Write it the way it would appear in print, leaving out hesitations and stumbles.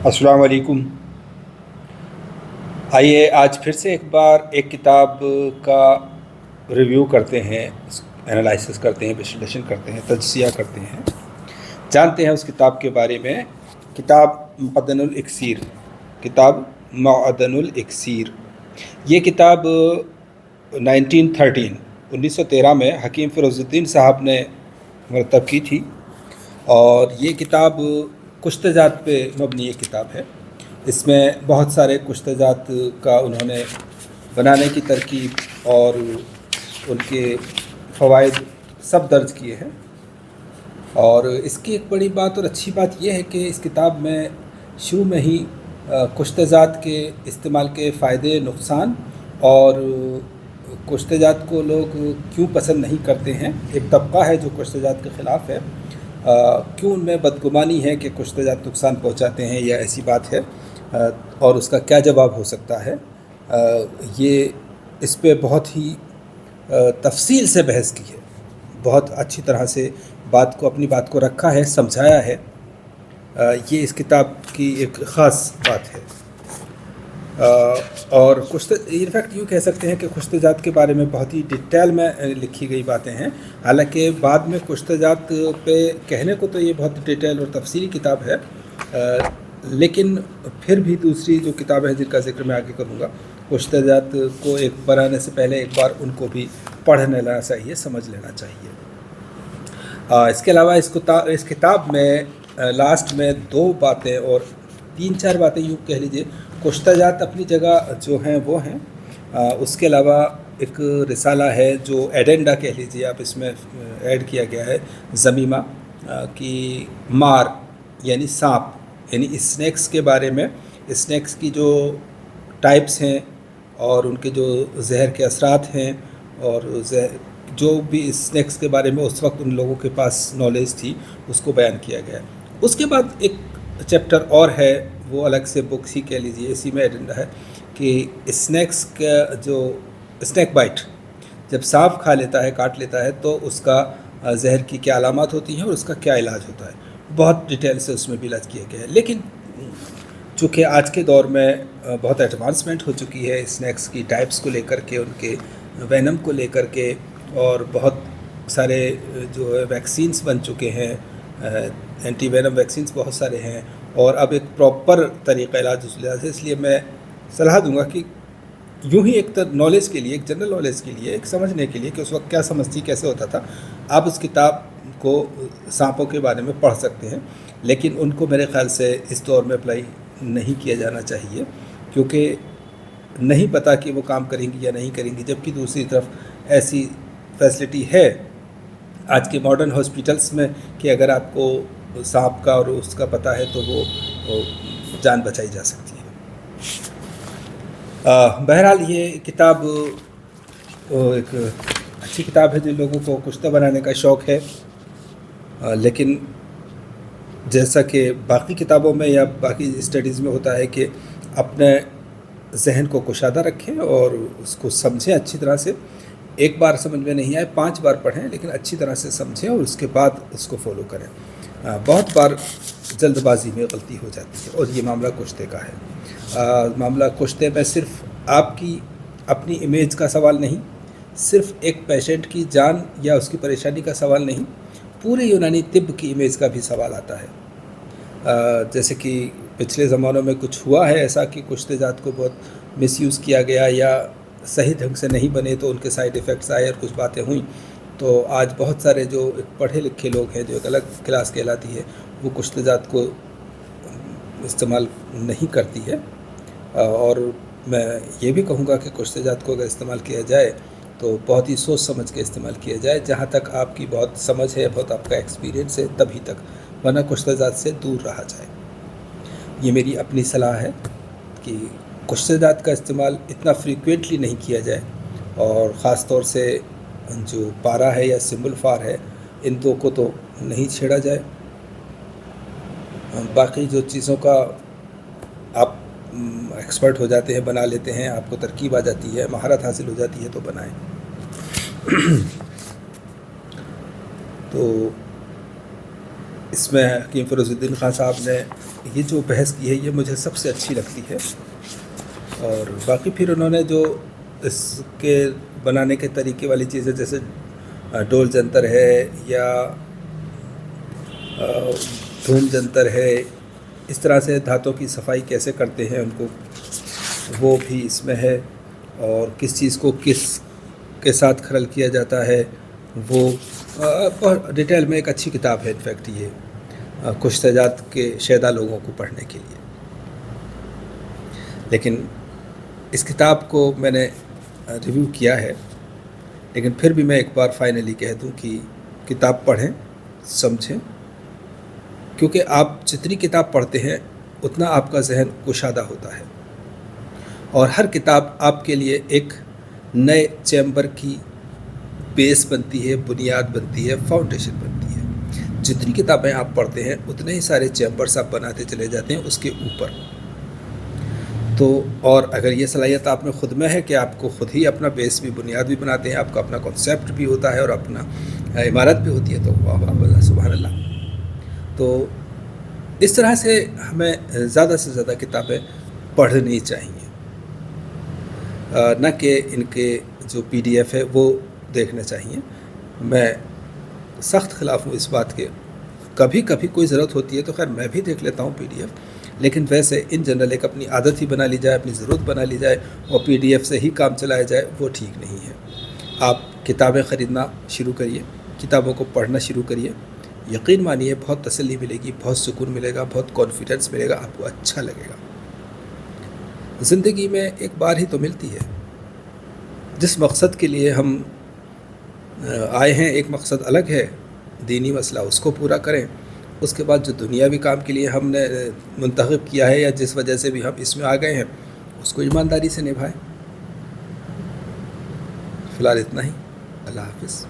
अस्सलाम वालेकुम। आइए आज फिर से एक बार एक किताब का रिव्यू करते हैं, एनालिसिस करते हैं, विश्लेषण करते हैं, तज्ज़िया करते हैं, जानते हैं उस किताब के बारे में। किताब मअदनुल इक्सीर, किताब मअदनुल इक्सीर। ये किताब 1913 में हकीम फ़िरोज़ुद्दीन साहब ने मरतब की थी और ये किताब कुश्तजात पे मबनी एक किताब है। इसमें बहुत सारे कुश्तजात का उन्होंने बनाने की तरकीब और उनके फ़वाइद सब दर्ज किए हैं। और इसकी एक बड़ी बात और अच्छी बात यह है कि इस किताब में शुरू में ही कुश्तजात के इस्तेमाल के फ़ायदे, नुकसान और कुश्तजात को लोग क्यों पसंद नहीं करते हैं। एक तबका है जो कुश्तजात के ख़िलाफ़ है, क्यों उनमें बदगुमानी है कि कुश्तजात नुकसान पहुंचाते हैं या ऐसी बात है, और उसका क्या जवाब हो सकता है। ये इस पे बहुत ही तफसील से बहस की है, बहुत अच्छी तरह से अपनी बात को रखा है, समझाया है। ये इस किताब की एक ख़ास बात है। और इनफैक्ट यूँ कह सकते हैं कि कुश्तजात के बारे में बहुत ही डिटेल में लिखी गई बातें हैं। हालांकि बाद में कुश्तजात पे कहने को तो ये बहुत डिटेल और तफसीली किताब है, लेकिन फिर भी दूसरी जो किताबें हैं जिनका जिक्र मैं आगे करूँगा, कुश्तजात को एक बनाने से पहले एक बार उनको भी पढ़ लेना चाहिए, समझ लेना चाहिए। इसके अलावा इस किताब में लास्ट में 2 बातें और 3-4 बातें यूँ कह लीजिए, कुश्तजात अपनी जगह जो हैं वो हैं। उसके अलावा एक रिसाला है जो एडेंडा कह लीजिए आप, इसमें ऐड किया गया है ज़मीमा की मार यानी सांप यानी स्नैक्स के बारे में, स्नैक्स की जो टाइप्स हैं और उनके जो जहर के असरात हैं और जो भी स्नैक्स के बारे में उस वक्त उन लोगों के पास नॉलेज थी उसको बयान किया गया है। उसके बाद एक चैप्टर और है, वो अलग से बुक ही कह लीजिए, इसी में एजेंडा है कि स्नैक्स का जो स्नैक बाइट, जब सांप खा लेता है, काट लेता है, तो उसका जहर की क्या अलामत होती हैं और उसका क्या इलाज होता है। बहुत डिटेल से उसमें भी इलाज किया गया है। लेकिन चूँकि आज के दौर में बहुत एडवांसमेंट हो चुकी है स्नैक्स की टाइप्स को लेकर के, उनके वेनम को लेकर के, और बहुत सारे जो है वैक्सीन्स बन चुके हैं, एंटी वेनम वैक्सीन्स बहुत सारे हैं, और अब एक प्रॉपर तरीक़ा इलाज है। इसलिए मैं सलाह दूंगा कि यूँ ही एक नॉलेज के लिए, एक जनरल नॉलेज के लिए, एक समझने के लिए कि उस वक्त क्या समझ थी, कैसे होता था, आप उस किताब को सांपों के बारे में पढ़ सकते हैं। लेकिन उनको मेरे ख़्याल से इस दौर में अप्लाई नहीं किया जाना चाहिए, क्योंकि नहीं पता कि वो काम करेंगी या नहीं करेंगी। जबकि दूसरी तरफ ऐसी फैसिलिटी है आज के मॉडर्न हॉस्पिटल्स में कि अगर आपको सांप का और उसका पता है तो वो जान बचाई जा सकती है। बहरहाल ये किताब एक अच्छी किताब है जिन लोगों को कुश्ता बनाने का शौक़ है। लेकिन जैसा कि बाकी किताबों में या बाकी स्टडीज़ में होता है कि अपने जहन को कुशादा रखें और उसको समझें अच्छी तरह से। एक बार समझ में नहीं आए 5 बार पढ़ें, लेकिन अच्छी तरह से समझें और उसके बाद उसको फॉलो करें। बहुत बार जल्दबाजी में गलती हो जाती है और ये मामला कुश्ते का है। मामला कुश्ते में सिर्फ आपकी अपनी इमेज का सवाल नहीं, सिर्फ एक पेशेंट की जान या उसकी परेशानी का सवाल नहीं, पूरे यूनानी तिब की इमेज का भी सवाल आता है। जैसे कि पिछले ज़मानों में कुछ हुआ है ऐसा कि कुश्तजात को बहुत मिसयूज़ किया गया या सही ढंग से नहीं बने तो उनके साइड इफ़ेक्ट्स आए और कुछ बातें हुई। तो आज बहुत सारे जो पढ़े लिखे लोग हैं, जो एक अलग क्लास कहलाती है, वो कुश्तजात को इस्तेमाल नहीं करती है। और मैं ये भी कहूँगा कि कुश्तजात को अगर इस्तेमाल किया जाए तो बहुत ही सोच समझ के इस्तेमाल किया जाए। जहाँ तक आपकी बहुत समझ है, बहुत आपका एक्सपीरियंस है, तभी तक, वरना कुश्तजात से दूर रहा जाए। ये मेरी अपनी सलाह है कि कुश्तजात का इस्तेमाल इतना फ्रीक्वेंटली नहीं किया जाए, और ख़ास तौर से जो पारा है या सिम्बल फार है, इन 2 को तो नहीं छेड़ा जाए। बाकी जो चीज़ों का आप एक्सपर्ट हो जाते हैं, बना लेते हैं, आपको तरकीब आ जाती है, महारत हासिल हो जाती है, तो बनाएं। तो اس میں حکیم فیروز الدین خان صاحب نے یہ جو بحث کی ہے یہ مجھے سب سے اچھی لگتی ہے، اور باقی پھر انہوں نے جو اس کے بنانے کے طریقے والی چیزیں جیسے ڈول جنتر ہے یا دھوم جنتر ہے، اس طرح سے دھاتوں کی صفائی کیسے کرتے ہیں ان کو، وہ بھی اس میں ہے، اور کس چیز کو کس کے ساتھ کھرل کیا جاتا ہے وہ بہت ڈیٹیل میں ایک اچھی کتاب ہے انفیکٹ یہ کشتہ جات کے شیدا لوگوں کو پڑھنے کے لیے۔ لیکن اس کتاب کو میں نے ریویو کیا ہے، لیکن پھر بھی میں ایک بار فائنلی کہہ دوں کہ کتاب پڑھیں، سمجھیں، کیونکہ آپ جتنی کتاب پڑھتے ہیں اتنا آپ کا ذہن گشادہ ہوتا ہے، اور ہر کتاب آپ کے لیے ایک نئے چیمبر کی بیس بنتی ہے، بنیاد بنتی ہے، فاؤنڈیشن بنتی ہے۔ جتنی کتابیں آپ پڑھتے ہیں اتنے ہی سارے چیمبرز آپ بناتے چلے جاتے ہیں اس کے اوپر۔ تو اور اگر یہ صلاحیت آپ میں خود میں ہے کہ آپ کو خود ہی اپنا بیس بھی بنیاد بھی بناتے ہیں، آپ کا اپنا کنسیپٹ بھی ہوتا ہے اور اپنا عمارت بھی ہوتی ہے، تو واہ واہ اللہ سبحان اللہ۔ تو اس طرح سے ہمیں زیادہ سے زیادہ کتابیں پڑھنی چاہیے، نہ کہ ان کے جو پی ڈی ایف ہے وہ دیکھنا چاہیے۔ میں سخت خلاف ہوں اس بات کے، کبھی کبھی کوئی ضرورت ہوتی ہے تو خیر میں بھی دیکھ لیتا ہوں پی ڈی ایف، لیکن ویسے ان جنرل ایک اپنی عادت ہی بنا لی جائے، اپنی ضرورت بنا لی جائے اور پی ڈی ایف سے ہی کام چلایا جائے، وہ ٹھیک نہیں ہے۔ آپ کتابیں خریدنا شروع کریے، کتابوں کو پڑھنا شروع کریے، یقین مانیے بہت تسلی ملے گی، بہت سکون ملے گا، بہت کانفیڈنس ملے گا، آپ کو اچھا لگے گا۔ زندگی میں ایک بار ہی تو ملتی ہے، جس مقصد کے لیے ہم آئے ہیں ایک مقصد الگ ہے، دینی مسئلہ، اس کو پورا کریں۔ اس کے بعد جو دنیاوی کام کے لیے ہم نے منتخب کیا ہے یا جس وجہ سے بھی ہم اس میں آ گئے ہیں اس کو ایمانداری سے نبھائیں۔ فی الحال اتنا ہی، اللہ حافظ۔